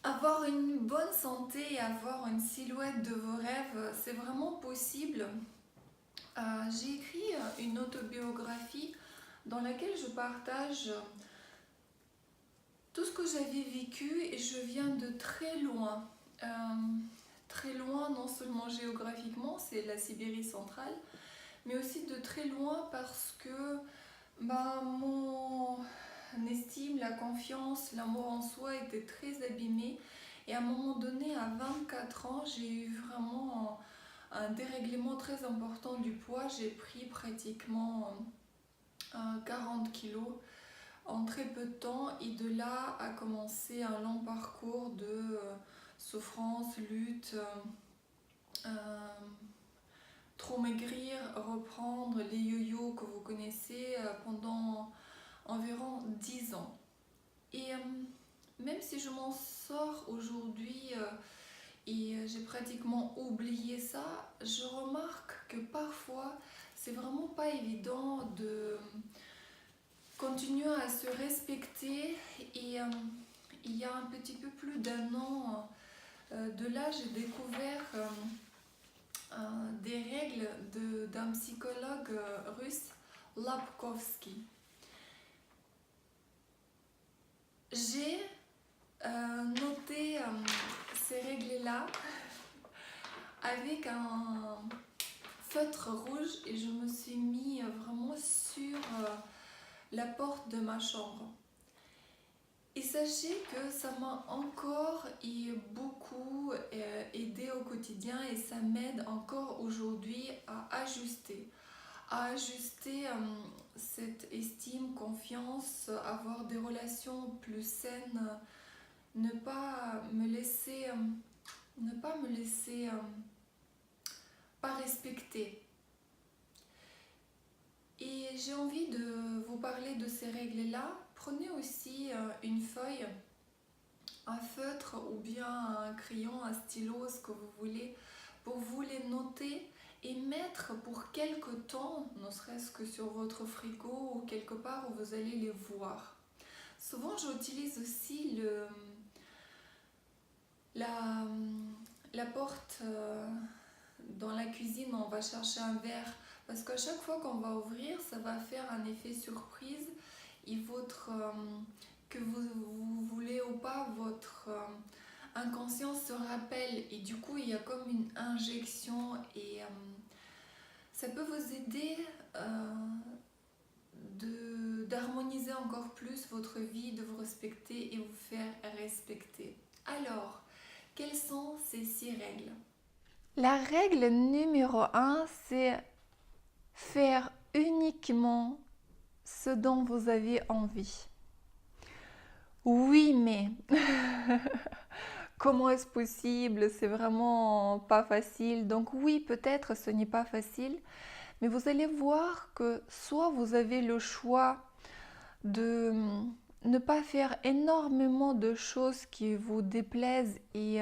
Avoir une bonne santé et avoir une silhouette de vos rêves, c'est vraiment possible. J'ai écrit une autobiographie dans laquelle je partage tout ce que j'avais vécu et je viens de très loin. Euh, Très loin non seulement géographiquement, c'est la Sibérie centrale, mais aussi de très loin parce que mon estime, la confiance, l'amour en soi était très abîmé. Et à un moment donné, à 24 ans, j'ai eu vraiment un dérèglement très important du poids. J'ai pris pratiquement 40 kilos en très peu de temps. Et de là a commencé un long parcours de souffrance, lutte, trop maigrir, reprendre les yo-yo que vous connaissez pendant environ 10 ans. Et même si je m'en sors aujourd'hui et j'ai pratiquement oublié ça, je remarque que parfois c'est vraiment pas évident de continuer à se respecter. Et il y a un petit peu plus d'un an de là, j'ai découvert des règles d'un psychologue russe, Lapkovsky. J'ai noté ces règles-là avec un feutre rouge et je me suis mis vraiment sur la porte de ma chambre. Et sachez que ça m'a encore et beaucoup aidé au quotidien et ça m'aide encore aujourd'hui à ajuster cette estime, confiance, avoir des relations plus saines, ne pas me laisser, ne pas me laisser pas respecter. Et j'ai envie de vous parler de ces règles-là. Prenez aussi une feuille, un feutre ou bien un crayon, un stylo, ce que vous voulez, pour vous les noter et mettre pour quelque temps, ne serait-ce que sur votre frigo ou quelque part où vous allez les voir. Souvent, j'utilise aussi la, la porte dans la cuisine, on va chercher un verre parce qu'à chaque fois qu'on va ouvrir, ça va faire un effet surprise et que vous voulez ou pas, votre inconscient se rappelle et du coup il y a comme une injection et ça peut vous aider d'harmoniser encore plus votre vie, de vous respecter et vous faire respecter. Alors, quelles sont ces 6 règles? La règle numéro un, c'est faire uniquement ce dont vous avez envie. Oui, mais comment est-ce possible? C'est vraiment pas facile. Donc oui, peut-être ce n'est pas facile, mais vous allez voir que soit vous avez le choix de ne pas faire énormément de choses qui vous déplaisent et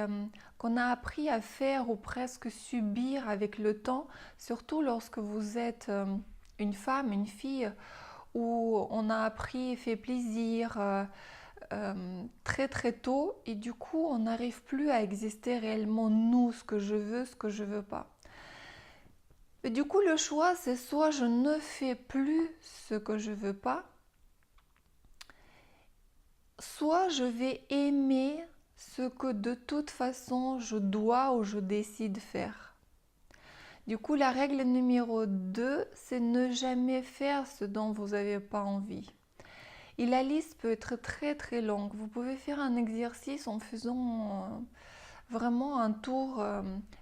qu'on a appris à faire ou presque subir avec le temps, surtout lorsque vous êtes une femme, une fille, où on a appris et fait plaisir très très tôt et du coup on n'arrive plus à exister réellement nous, ce que je veux, ce que je veux pas. Et du coup le choix c'est soit je ne fais plus ce que je veux pas, soit je vais aimer ce que de toute façon je dois ou je décide faire. Du coup, la règle numéro 2, c'est ne jamais faire ce dont vous n'avez pas envie. Et la liste peut être très très longue. Vous pouvez faire un exercice en faisant vraiment un tour.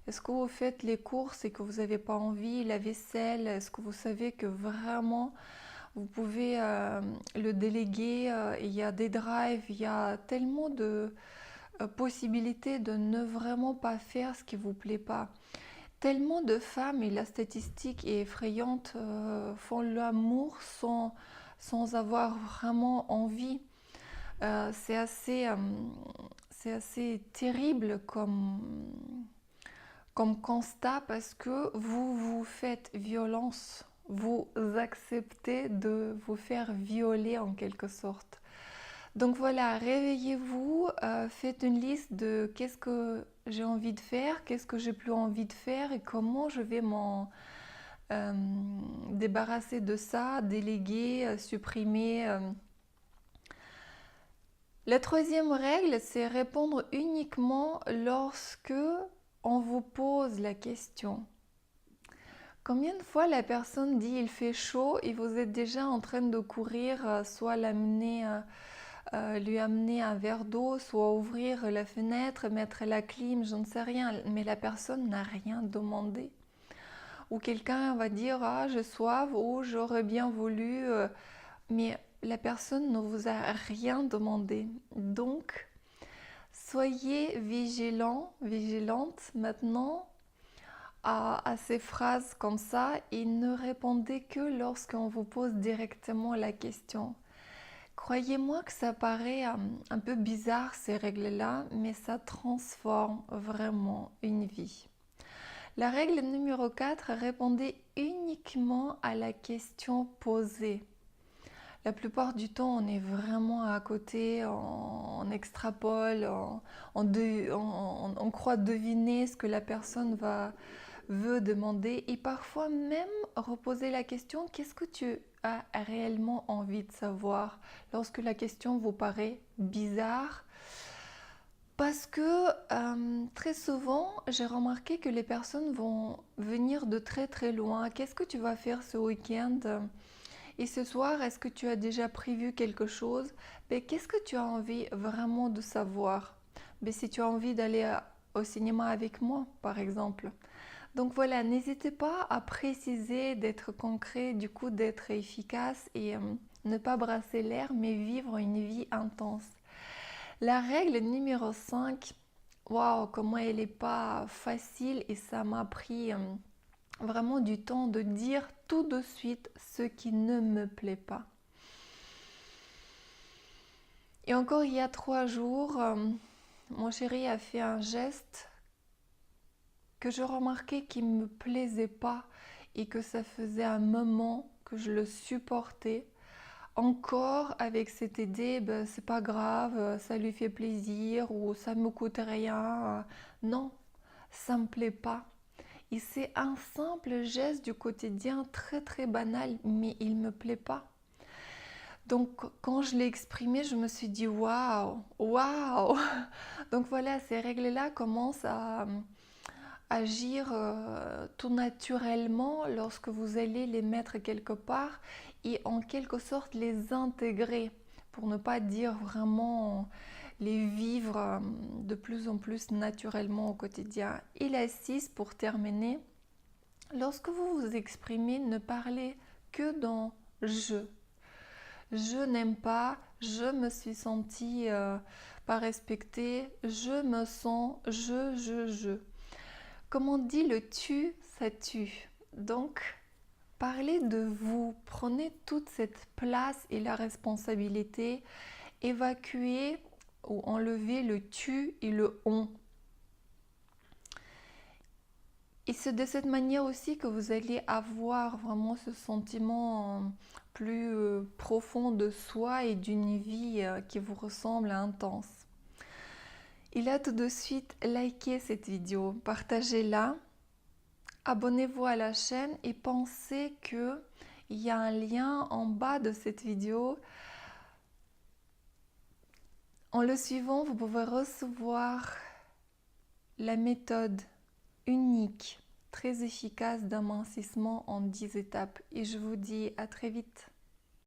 Est-ce que vous faites les courses et que vous n'avez pas envie, la vaisselle? Est-ce que vous savez que vraiment vous pouvez le déléguer? Il y a des drives, il y a tellement de possibilités de ne vraiment pas faire ce qui ne vous plaît pas. Tellement de femmes, et la statistique est effrayante, font l'amour sans avoir vraiment envie. C'est assez terrible comme constat parce que vous vous faites violence, vous acceptez de vous faire violer en quelque sorte. Donc voilà, réveillez-vous, faites une liste de qu'est-ce que j'ai envie de faire, qu'est-ce que j'ai plus envie de faire et comment je vais m'en euh, débarrasser de ça, déléguer, supprimer. La troisième règle, c'est répondre uniquement lorsque on vous pose la question. Combien de fois la personne dit il fait chaud et vous êtes déjà en train de courir, soit lui amener un verre d'eau, soit ouvrir la fenêtre, mettre la clim, je ne sais rien, mais la personne n'a rien demandé. Ou quelqu'un va dire ah j'ai soif ou j'aurais bien voulu, mais la personne ne vous a rien demandé. Donc soyez vigilant, vigilante maintenant à ces phrases comme ça et ne répondez que lorsqu'on vous pose directement la question. Croyez-moi que ça paraît un peu bizarre ces règles-là, mais ça transforme vraiment une vie. La règle numéro 4, répondez uniquement à la question posée. La plupart du temps, on est vraiment à côté, on extrapole, on croit deviner ce que la personne veut demander et parfois même reposer la question qu'est-ce que tu as réellement envie de savoir lorsque la question vous paraît bizarre. Parce que très souvent, j'ai remarqué que les personnes vont venir de très très loin. Qu'est-ce que tu vas faire ce week-end? Et ce soir, est-ce que tu as déjà prévu quelque chose? Mais qu'est-ce que tu as envie vraiment de savoir? Mais si tu as envie d'aller au cinéma avec moi, par exemple. Donc voilà, n'hésitez pas à préciser, d'être concret, du coup d'être efficace et ne pas brasser l'air, mais vivre une vie intense. La règle numéro 5, waouh, comment elle n'est pas facile et ça m'a pris vraiment du temps de dire tout de suite ce qui ne me plaît pas. Et encore il y a 3 jours, mon chéri a fait un geste que je remarquais qui ne me plaisait pas et que ça faisait un moment que je le supportais. Encore avec cette idée, ben, c'est pas grave, ça lui fait plaisir ou ça me coûte rien. Non, ça me plaît pas. Et c'est un simple geste du quotidien très très banal, mais il me plaît pas. Donc quand je l'ai exprimé, je me suis dit waouh, waouh. Donc voilà, ces règles-là commencent à agir tout naturellement lorsque vous allez les mettre quelque part et en quelque sorte les intégrer pour ne pas dire vraiment les vivre de plus en plus naturellement au quotidien. Et la 6 pour terminer, lorsque vous vous exprimez, ne parlez que dans je. Je n'aime pas, je me suis sentie pas respectée, je me sens, je. Comme on dit, le tu, ça tue. Donc, parlez de vous, prenez toute cette place et la responsabilité, évacuez ou enlevez le tu et le on. Et c'est de cette manière aussi que vous allez avoir vraiment ce sentiment plus profond de soi et d'une vie qui vous ressemble intense. Et là, tout de suite, likez cette vidéo, partagez-la. Abonnez-vous à la chaîne et pensez qu'il y a un lien en bas de cette vidéo. En le suivant, vous pouvez recevoir la méthode unique, très efficace d'amincissement en 10 étapes. Et je vous dis à très vite.